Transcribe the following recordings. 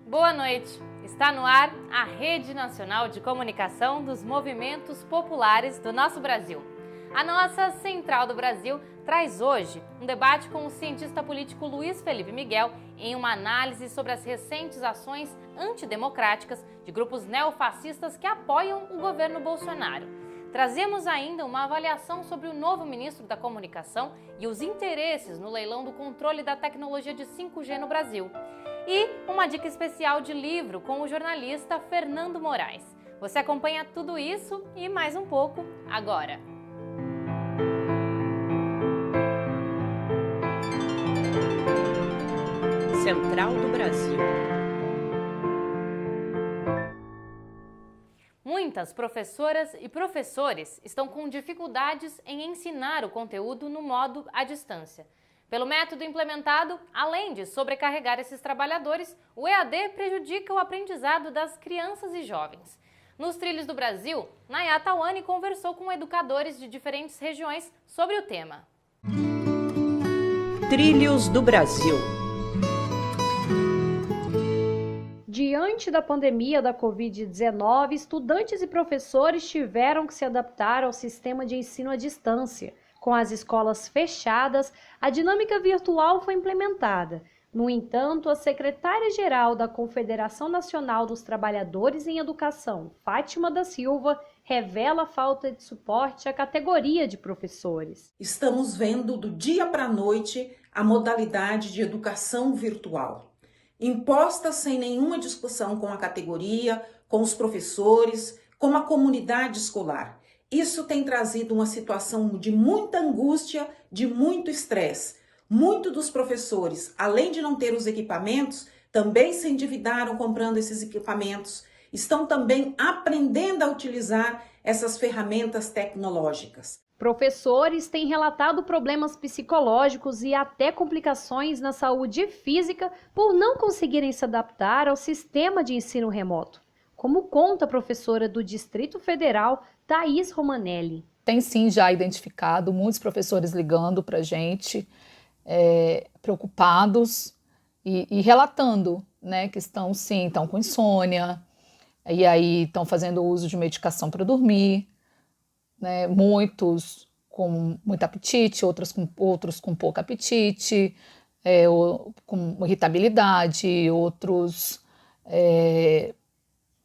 Boa noite! Está no ar a Rede Nacional de Comunicação dos Movimentos Populares do nosso Brasil. A nossa Central do Brasil traz hoje um debate com o cientista político Luiz Felipe Miguel em uma análise sobre as recentes ações antidemocráticas de grupos neofascistas que apoiam o governo Bolsonaro. Trazemos ainda uma avaliação sobre o novo ministro da Comunicação e os interesses no leilão do controle da tecnologia de 5G no Brasil. E uma dica especial de livro com o jornalista Fernando Moraes. Você acompanha tudo isso e mais um pouco agora. Central do Brasil. Muitas professoras e professores estão com dificuldades em ensinar o conteúdo no modo à distância. Pelo método implementado, além de sobrecarregar esses trabalhadores, o EAD prejudica o aprendizado das crianças e jovens. Nos Trilhos do Brasil, Nayata Wani conversou com educadores de diferentes regiões sobre o tema. Trilhos do Brasil. Diante da pandemia da Covid-19, estudantes e professores tiveram que se adaptar ao sistema de ensino à distância. Com as escolas fechadas, a dinâmica virtual foi implementada. No entanto, a secretária-geral da Confederação Nacional dos Trabalhadores em Educação, Fátima da Silva, revela a falta de suporte à categoria de professores. Estamos vendo do dia para a noite a modalidade de educação virtual, imposta sem nenhuma discussão com a categoria, com os professores, com a comunidade escolar. Isso tem trazido uma situação de muita angústia, de muito estresse. Muitos dos professores, além de não ter os equipamentos, também se endividaram comprando esses equipamentos, estão também aprendendo a utilizar essas ferramentas tecnológicas. Professores têm relatado problemas psicológicos e até complicações na saúde física por não conseguirem se adaptar ao sistema de ensino remoto, como conta a professora do Distrito Federal, Thaís Romanelli. Tem sim já identificado muitos professores ligando para a gente, preocupados e relatando, né, que estão com insônia, e aí estão fazendo uso de medicação para dormir, né, muitos com muito apetite, outros com pouco apetite, com irritabilidade, outros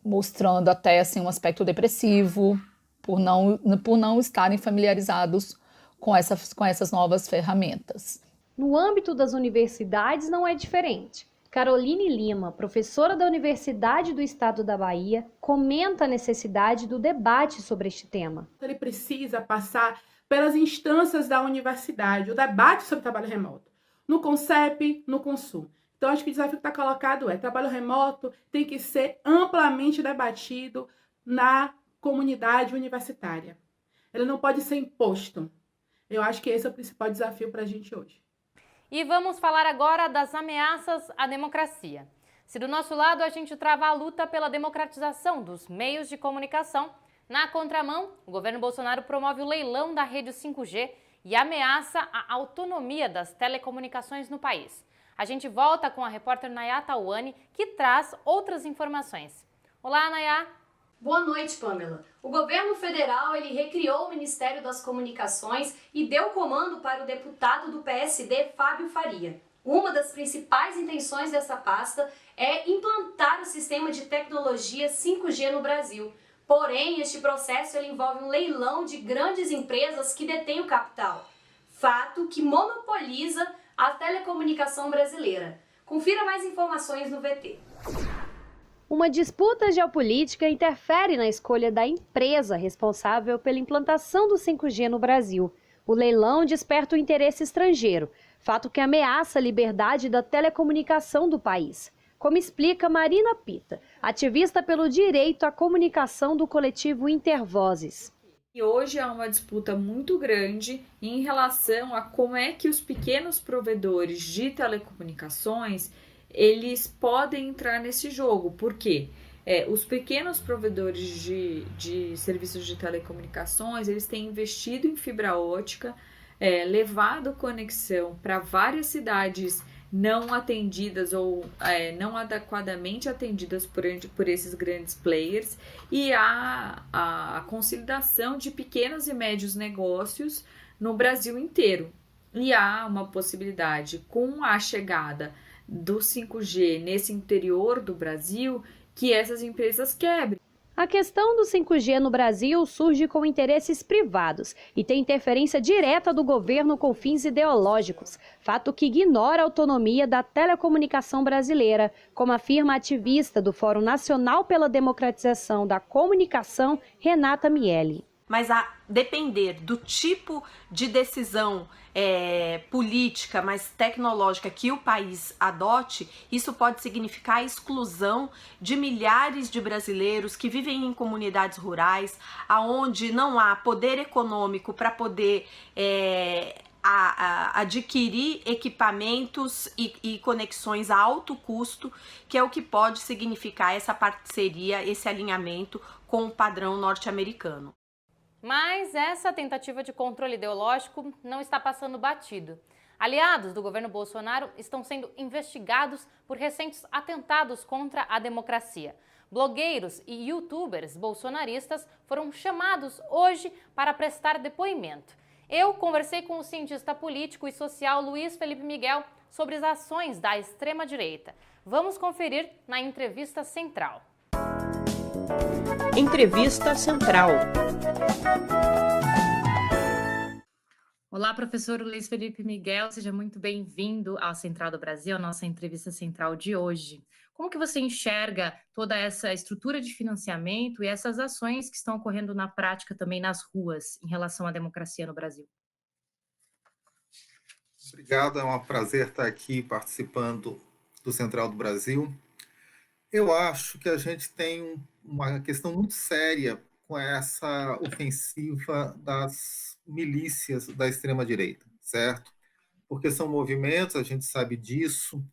mostrando até assim, um aspecto depressivo, por não estarem familiarizados com essas novas ferramentas. No âmbito das universidades não é diferente. Caroline Lima, professora da Universidade do Estado da Bahia, comenta a necessidade do debate sobre este tema. Ele precisa passar pelas instâncias da universidade, o debate sobre trabalho remoto, no CONCEP, no CONSUL. Então, acho que o desafio que está colocado trabalho remoto tem que ser amplamente debatido na comunidade universitária. Ele não pode ser imposto. Eu acho que esse é o principal desafio para a gente hoje. E vamos falar agora das ameaças à democracia. Se do nosso lado a gente trava a luta pela democratização dos meios de comunicação, na contramão, o governo Bolsonaro promove o leilão da rede 5G e ameaça a autonomia das telecomunicações no país. A gente volta com a repórter Nayata Wani, que traz outras informações. Olá, Nayá! Boa noite, Pamela. O governo federal recriou o Ministério das Comunicações e deu comando para o deputado do PSD, Fábio Faria. Uma das principais intenções dessa pasta é implantar o sistema de tecnologia 5G no Brasil. Porém, este processo envolve um leilão de grandes empresas que detêm o capital, fato que monopoliza a telecomunicação brasileira. Confira mais informações no VT. Uma disputa geopolítica interfere na escolha da empresa responsável pela implantação do 5G no Brasil. O leilão desperta o interesse estrangeiro, fato que ameaça a liberdade da telecomunicação do país. Como explica Marina Pita, ativista pelo direito à comunicação do coletivo Intervozes. E hoje há uma disputa muito grande em relação a como é que os pequenos provedores de telecomunicações eles podem entrar nesse jogo. Por quê? Os pequenos provedores de serviços de telecomunicações, eles têm investido em fibra ótica, levado conexão para várias cidades não atendidas ou não adequadamente atendidas por esses grandes players, e a consolidação de pequenos e médios negócios no Brasil inteiro. E há uma possibilidade, com a chegada do 5G nesse interior do Brasil, que essas empresas quebrem. A questão do 5G no Brasil surge com interesses privados e tem interferência direta do governo com fins ideológicos, fato que ignora a autonomia da telecomunicação brasileira, como afirma a ativista do Fórum Nacional pela Democratização da Comunicação, Renata Miele. Mas a depender do tipo de decisão política, mais tecnológica que o país adote, isso pode significar a exclusão de milhares de brasileiros que vivem em comunidades rurais, aonde não há poder econômico para poder adquirir equipamentos e conexões a alto custo, que é o que pode significar essa parceria, esse alinhamento com o padrão norte-americano. Mas essa tentativa de controle ideológico não está passando batido. Aliados do governo Bolsonaro estão sendo investigados por recentes atentados contra a democracia. Blogueiros e youtubers bolsonaristas foram chamados hoje para prestar depoimento. Eu conversei com o cientista político e social Luiz Felipe Miguel sobre as ações da extrema-direita. Vamos conferir na entrevista central. Entrevista Central. Olá, professor Luiz Felipe Miguel, seja muito bem-vindo ao Central do Brasil, a nossa entrevista central de hoje. Como que você enxerga toda essa estrutura de financiamento e essas ações que estão ocorrendo na prática também nas ruas em relação à democracia no Brasil? Obrigado, é um prazer estar aqui participando do Central do Brasil. Eu acho que a gente tem uma questão muito séria com essa ofensiva das milícias da extrema-direita, certo? Porque são movimentos, a gente sabe disso,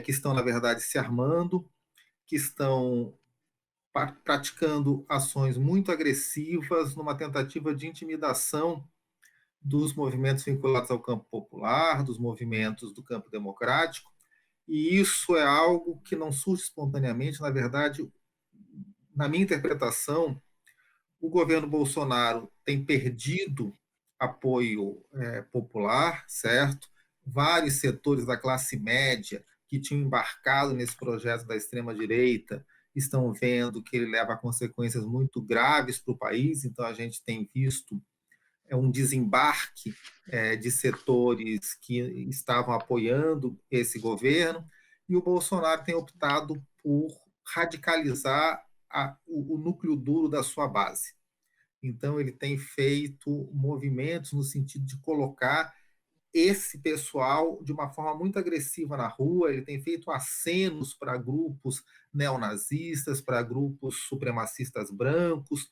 que estão, na verdade, se armando, que estão praticando ações muito agressivas numa tentativa de intimidação dos movimentos vinculados ao campo popular, dos movimentos do campo democrático, e isso é algo que não surge espontaneamente. Na verdade, na minha interpretação, o governo Bolsonaro tem perdido apoio popular, certo? Vários setores da classe média que tinham embarcado nesse projeto da extrema-direita estão vendo que ele leva a consequências muito graves para o país, então a gente tem visto um desembarque de setores que estavam apoiando esse governo, e o Bolsonaro tem optado por radicalizar o núcleo duro da sua base. Então, ele tem feito movimentos no sentido de colocar esse pessoal de uma forma muito agressiva na rua, ele tem feito acenos para grupos neonazistas, para grupos supremacistas brancos.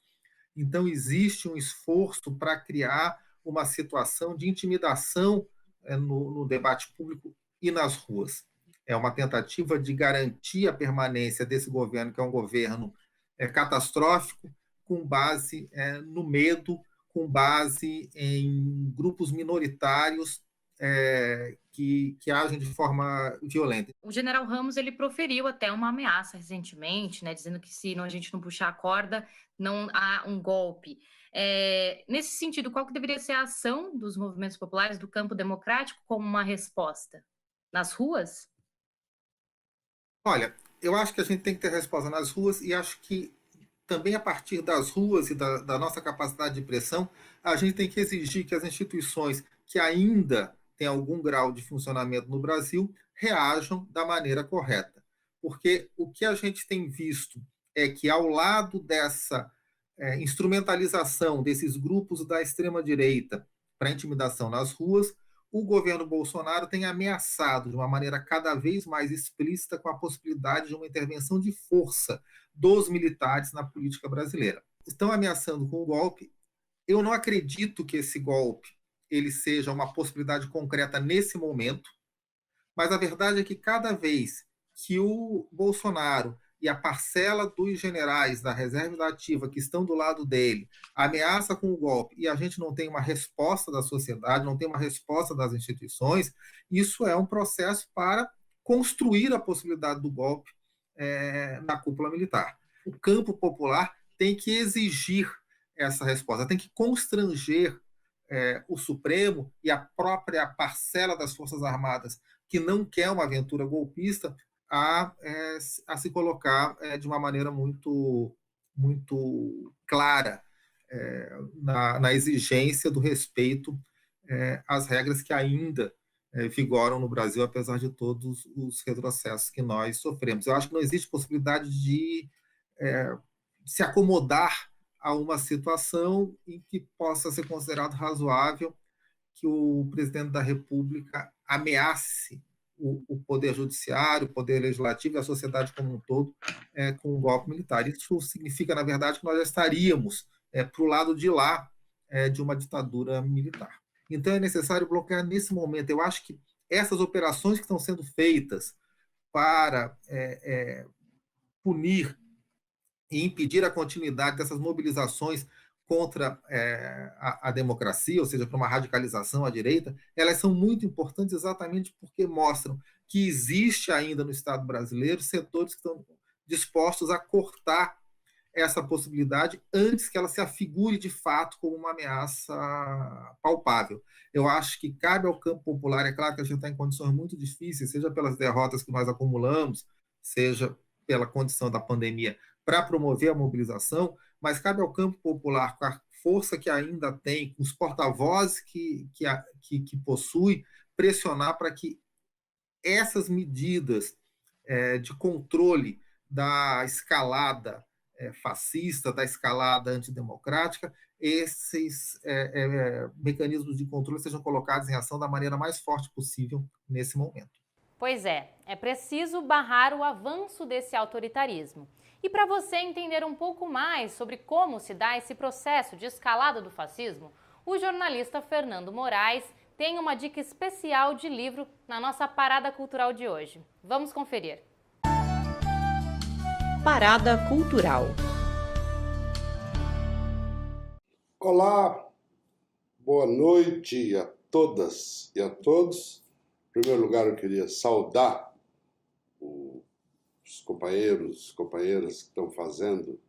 Então, existe um esforço para criar uma situação de intimidação no debate público e nas ruas. É uma tentativa de garantir a permanência desse governo, que é um governo catastrófico, com base no medo, com base em grupos minoritários que agem de forma violenta. O general Ramos ele proferiu até uma ameaça recentemente, né, dizendo que se a gente não puxar a corda, não há um golpe. Nesse sentido, qual que deveria ser a ação dos movimentos populares do campo democrático como uma resposta? Nas ruas? Olha, eu acho que a gente tem que ter resposta nas ruas, e acho que também a partir das ruas e da nossa capacidade de pressão, a gente tem que exigir que as instituições que ainda têm algum grau de funcionamento no Brasil reajam da maneira correta. Porque o que a gente tem visto é que, ao lado dessa instrumentalização desses grupos da extrema-direita para intimidação nas ruas, o governo Bolsonaro tem ameaçado de uma maneira cada vez mais explícita com a possibilidade de uma intervenção de força dos militares na política brasileira. Estão ameaçando com o golpe. Eu não acredito que esse golpe ele seja uma possibilidade concreta nesse momento, mas a verdade é que cada vez que o Bolsonaro e a parcela dos generais da reserva da ativa que estão do lado dele ameaça com o golpe e a gente não tem uma resposta da sociedade, não tem uma resposta das instituições, isso é um processo para construir a possibilidade do golpe na cúpula militar. O campo popular tem que exigir essa resposta, tem que constranger o Supremo e a própria parcela das Forças Armadas que não quer uma aventura golpista a se colocar de uma maneira muito, muito clara na exigência do respeito às regras que ainda vigoram no Brasil, apesar de todos os retrocessos que nós sofremos. Eu acho que não existe possibilidade de se acomodar a uma situação em que possa ser considerado razoável que o presidente da República ameace o poder judiciário, o poder legislativo e a sociedade como um todo com um golpe militar. Isso significa, na verdade, que nós já estaríamos para o lado de lá de uma ditadura militar. Então, é necessário bloquear nesse momento. Eu acho que essas operações que estão sendo feitas para punir e impedir a continuidade dessas mobilizações contra a democracia, ou seja, para uma radicalização à direita, elas são muito importantes exatamente porque mostram que existe ainda no Estado brasileiro setores que estão dispostos a cortar essa possibilidade antes que ela se afigure de fato como uma ameaça palpável. Eu acho que cabe ao campo popular, é claro que a gente está em condições muito difíceis, seja pelas derrotas que nós acumulamos, seja pela condição da pandemia, para promover a mobilização, mas cabe ao campo popular, com a força que ainda tem, com os porta-vozes que possui, pressionar para que essas medidas de controle da escalada fascista, da escalada antidemocrática, esses mecanismos de controle sejam colocados em ação da maneira mais forte possível nesse momento. Pois é preciso barrar o avanço desse autoritarismo. E para você entender um pouco mais sobre como se dá esse processo de escalada do fascismo, o jornalista Fernando Moraes tem uma dica especial de livro na nossa Parada Cultural de hoje. Vamos conferir. Parada Cultural. Olá, boa noite a todas e a todos. Em primeiro lugar, eu queria saudar os companheiros e companheiras que estão fazendo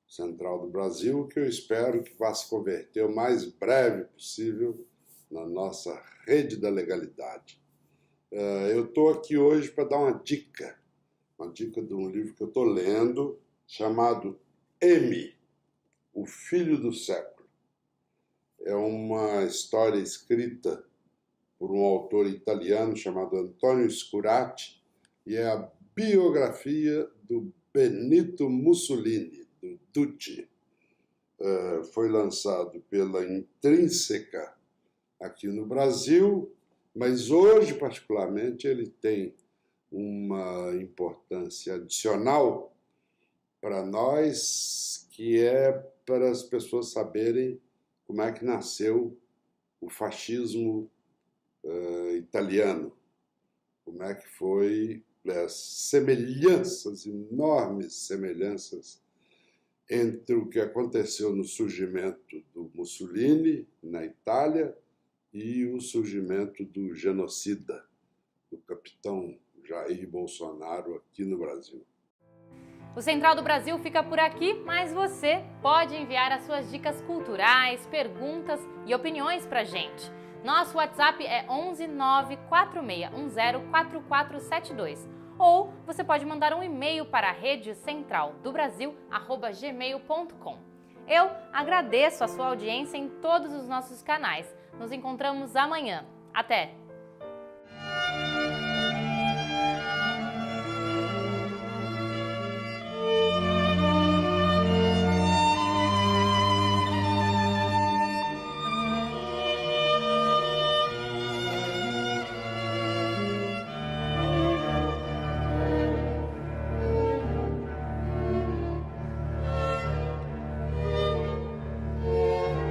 Central do Brasil, que eu espero que vá se converter o mais breve possível na nossa rede da legalidade. Eu estou aqui hoje para dar uma dica de um livro que eu estou lendo, chamado M, O Filho do Século. É uma história escrita por um autor italiano chamado Antonio Scurati, e é a biografia do Benito Mussolini, do Duce. Foi lançado pela Intrínseca aqui no Brasil, mas hoje, particularmente, ele tem uma importância adicional para nós, que é para as pessoas saberem como é que nasceu o fascismo italiano, como é que foi as semelhanças, enormes semelhanças entre o que aconteceu no surgimento do Mussolini na Itália e o surgimento do genocida, do capitão Jair Bolsonaro aqui no Brasil. O Central do Brasil fica por aqui, mas você pode enviar as suas dicas culturais, perguntas e opiniões para a gente. Nosso WhatsApp é 11 94610 4472. Ou você pode mandar um e-mail para a redecentraldobrasil@gmail.com. Eu agradeço a sua audiência em todos os nossos canais. Nos encontramos amanhã. Até!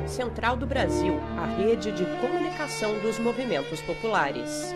Central do Brasil, a rede de comunicação dos movimentos populares.